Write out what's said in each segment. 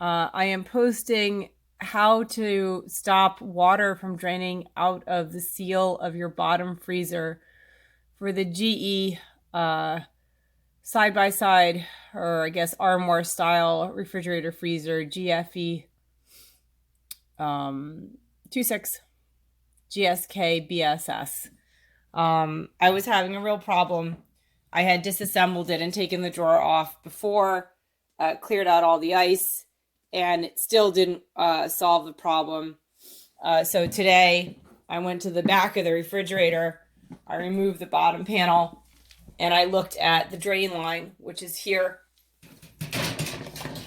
I am posting how to stop water from draining out of the seal of your bottom freezer for the GE side by side, or I guess Armour style refrigerator freezer, GFE 26gskbss. I was having a real problem. I had disassembled it and taken the drawer off before, cleared out all the ice, and it still didn't solve the problem. So today I went to the back of the refrigerator, I removed the bottom panel, and I looked at the drain line, which is here.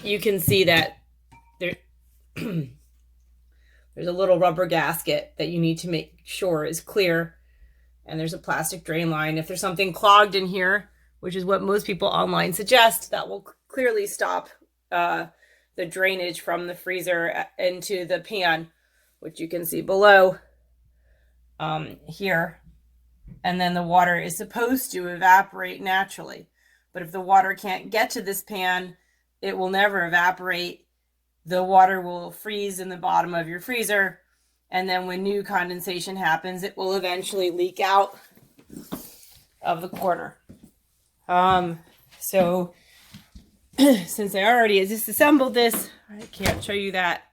You can see that there, there's a little rubber gasket that you need to make sure is clear. And there's a plastic drain line. If there's something clogged in here, which is what most people online suggest, that will clearly stop the drainage from the freezer into the pan, which you can see below here. And then the water is supposed to evaporate naturally. But if the water can't get to this pan, it will never evaporate. The water will freeze in the bottom of your freezer. And then when new condensation happens, it will eventually leak out of the corner. So since I already disassembled this, I can't show you that,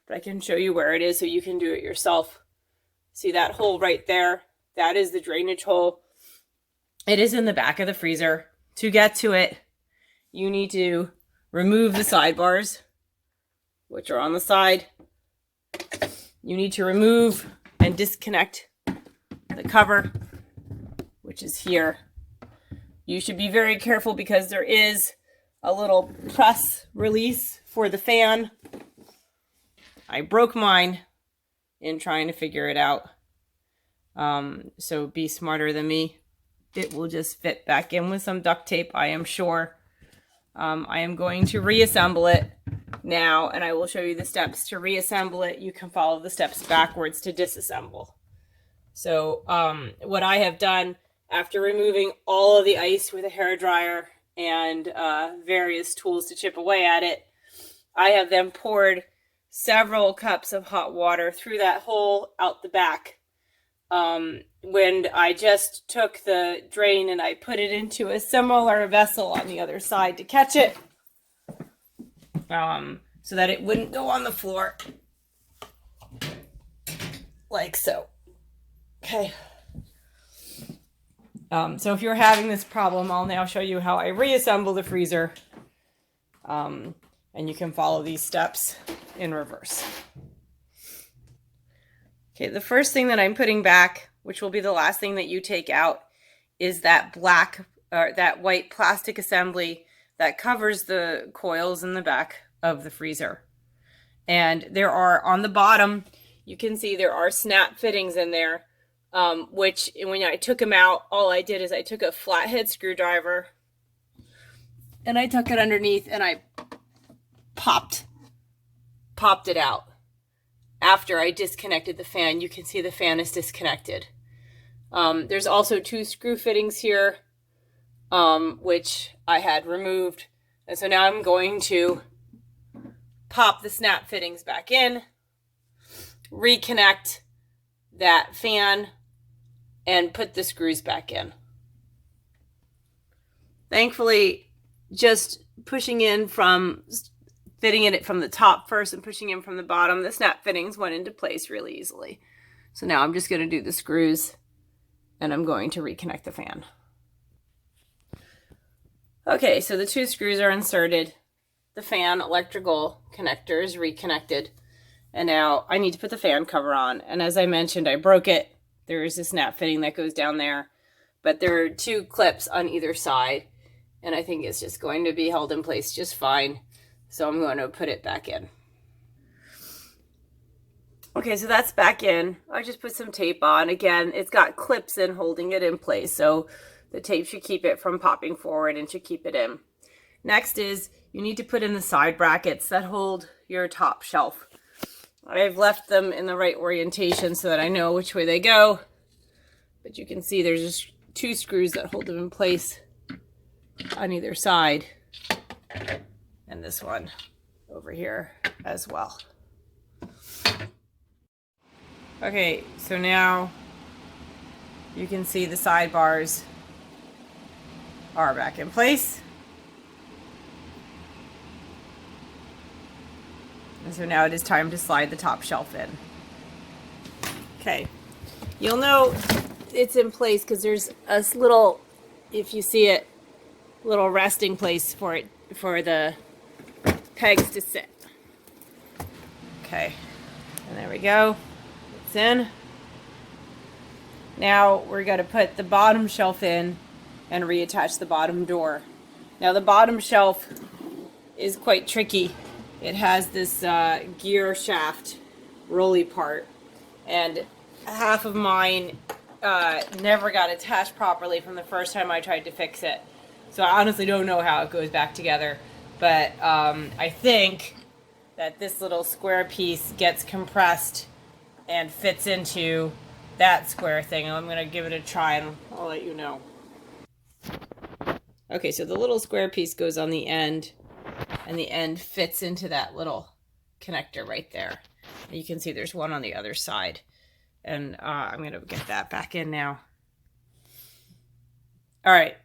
but I can show you where it is so you can do it yourself. See that hole right there? That is the drainage hole. It is in the back of the freezer. To get to it, you need to remove the sidebars, which are on the side. You need to remove and disconnect the cover, which is here. You should be very careful because there is a little press release for the fan. I broke mine in trying to figure it out. So be smarter than me. It will just fit back in with some duct tape, I am sure. I am going to reassemble it now, and I will show you the steps to reassemble it. You can follow the steps backwards to disassemble. So what I have done after removing all of the ice with a hairdryer and various tools to chip away at it, I have then poured several cups of hot water through that hole out the back. When I just took the drain and I put it into a similar vessel on the other side to catch it, so that it wouldn't go on the floor, like so. Okay. So if you're having this problem, I'll now show you how I reassemble the freezer, and you can follow these steps in reverse. Okay, the first thing that I'm putting back, which will be the last thing that you take out, is that that white plastic assembly that covers the coils in the back of the freezer. And there are, on the bottom, you can see there are snap fittings in there, which when I took them out, all I did is I took a flathead screwdriver and I took it underneath and I popped it out. After I disconnected the fan, you can see the fan is disconnected. There's also two screw fittings here, which I had removed. And so now I'm going to pop the snap fittings back in, reconnect that fan, and put the screws back in. Thankfully, just pushing in from fitting in it from the top first and pushing in from the bottom, the snap fittings went into place really easily. So now I'm just going to do the screws and I'm going to reconnect the fan. Okay, so the two screws are inserted. The fan electrical connector is reconnected. And now I need to put the fan cover on. And as I mentioned, I broke it. There is a snap fitting that goes down there. But there are two clips on either side. And I think it's just going to be held in place just fine. So I'm going to put it back in. Okay, so that's back in. I just put some tape on. Again, it's got clips in holding it in place. So the tape should keep it from popping forward and should keep it in. Next is you need to put in the side brackets that hold your top shelf. I've left them in the right orientation so that I know which way they go. But you can see there's just two screws that hold them in place on either side. And this one. over here as well. Okay, so now you can see the sidebars are back in place. And so now it is time to slide the top shelf in. Okay, you'll know it's in place because there's a little, if you see it, little resting place for it, for the pegs to sit. Okay, and there we go. It's in. Now we're going to put the bottom shelf in and reattach the bottom door. Now the bottom shelf is quite tricky. It has this gear shaft rolly part, and half of mine never got attached properly from the first time I tried to fix it. So I honestly don't know how it goes back together, but I think that this little square piece gets compressed and fits into that square thing. I'm going to give it a try and I'll let you know. Okay, so the little square piece goes on the end, and the end fits into that little connector right there. And you can see there's one on the other side. And I'm going to get that back in now. All right,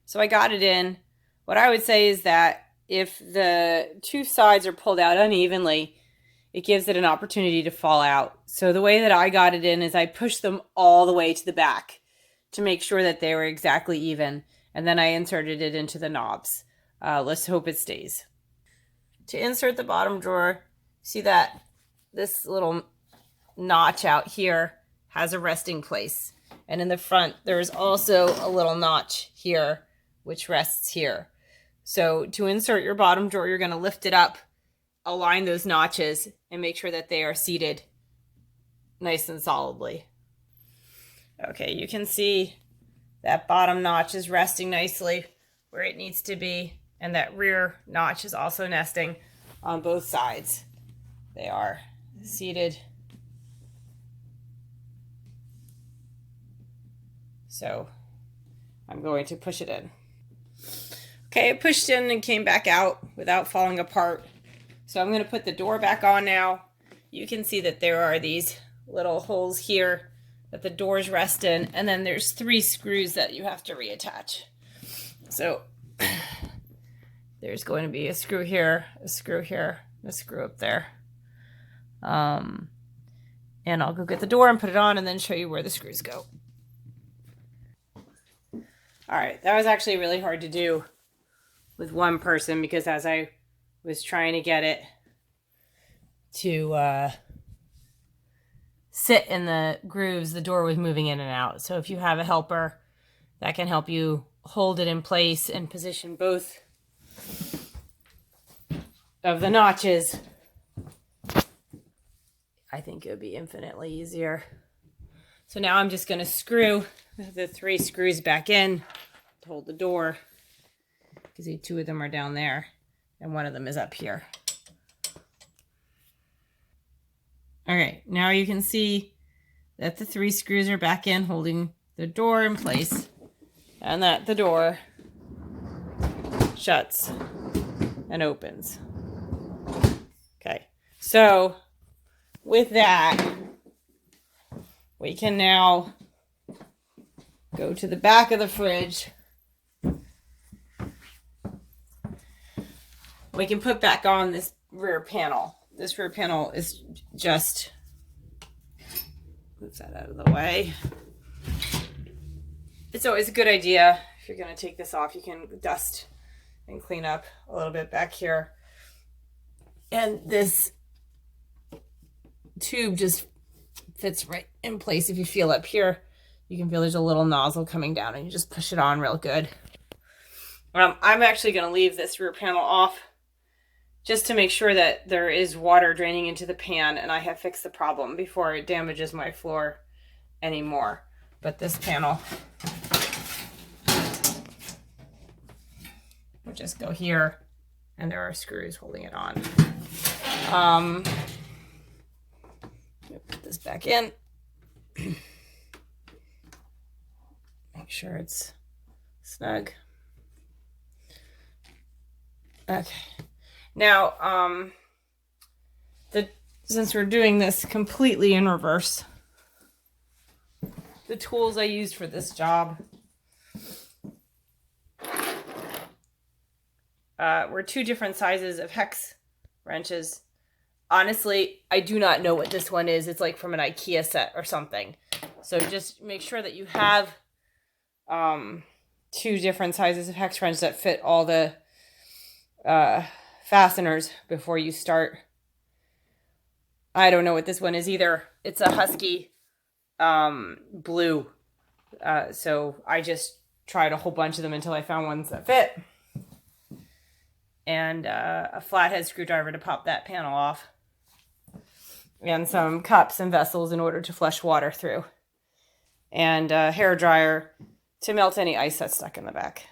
so I got it in. What I would say is that if the two sides are pulled out unevenly, it gives it an opportunity to fall out. So the way that I got it in is I pushed them all the way to the back to make sure that they were exactly even. And then I inserted it into the knobs. Let's hope it stays. To insert the bottom drawer, see that this little notch out here has a resting place. And in the front, there's also a little notch here, which rests here. So to insert your bottom drawer, you're going to lift it up, align those notches, and make sure that they are seated nice and solidly. Okay, you can see that bottom notch is resting nicely where it needs to be, and that rear notch is also nesting on both sides. They are seated. So I'm going to push it in. Okay, it pushed in and came back out without falling apart. So I'm going to put the door back on now. You can see that there are these little holes here that the doors rest in, and then there's 3 screws that you have to reattach. So there's going to be a screw here, a screw here, a screw up there. And I'll go get the door and put it on and then show you where the screws go. All right, that was actually really hard to do with one person because as I was trying to get it to sit in the grooves, the door was moving in and out. So if you have a helper, that can help you hold it in place and position both of the notches. I think it would be infinitely easier. So now I'm just going to screw the 3 screws back in to hold the door. You see 2 of them are down there and 1 of them is up here. All right, now you can see that the 3 screws are back in, holding the door in place, and that the door shuts and opens. Okay, so with that, we can now go to the back of the fridge. We can put back on this rear panel. This rear panel is just, move that out of the way. It's always a good idea, if you're going to take this off, you can dust and clean up a little bit back here. And this tube just fits right in place. If you feel up here, you can feel there's a little nozzle coming down and you just push it on real good. I'm actually going to leave this rear panel off just to make sure that there is water draining into the pan and I have fixed the problem before it damages my floor anymore. But this panel will just go here and there are screws holding it on. Put this back in. Make sure it's snug. Okay. Now, since we're doing this completely in reverse, the tools I used for this job were 2 different sizes of hex wrenches. Honestly, I do not know what this one is. It's like from an IKEA set or something. So just make sure that you have 2 different sizes of hex wrench that fit all the fasteners before you start. I don't know what this one is either. It's a Husky blue. So I just tried a whole bunch of them until I found ones that fit. And a flathead screwdriver to pop that panel off. And some cups and vessels in order to flush water through. And a hair dryer to melt any ice that's stuck in the back.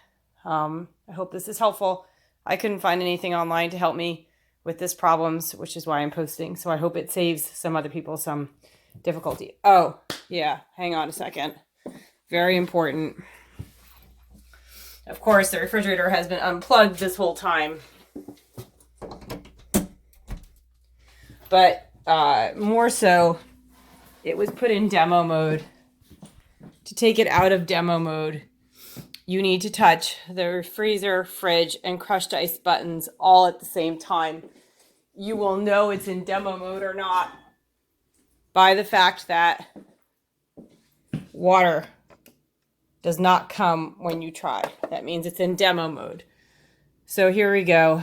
I hope this is helpful. I couldn't find anything online to help me with this problems, which is why I'm posting. So I hope it saves some other people some difficulty. Oh, yeah. Hang on a second. Very important. Of course, the refrigerator has been unplugged this whole time. But more so, it was put in demo mode. To take it out of demo mode, you need to touch the freezer, fridge, and crushed ice buttons all at the same time. You will know it's in demo mode or not by the fact that water does not come when you try. That means it's in demo mode. So here we go.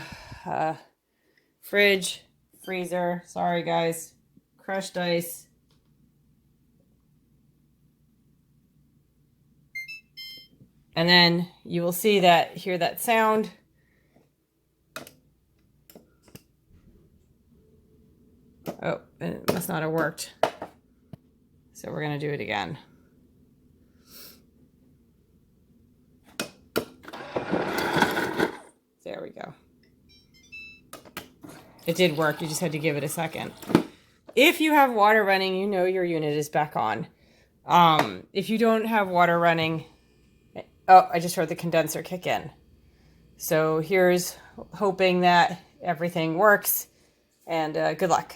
Fridge, freezer, sorry guys, crushed ice. And then you will see that, hear that sound. Oh, it must not have worked. So we're going to do it again. There we go. It did work. You just had to give it a second. If you have water running, you know your unit is back on. If you don't have water running, oh, I just heard the condenser kick in. So here's hoping that everything works, and good luck.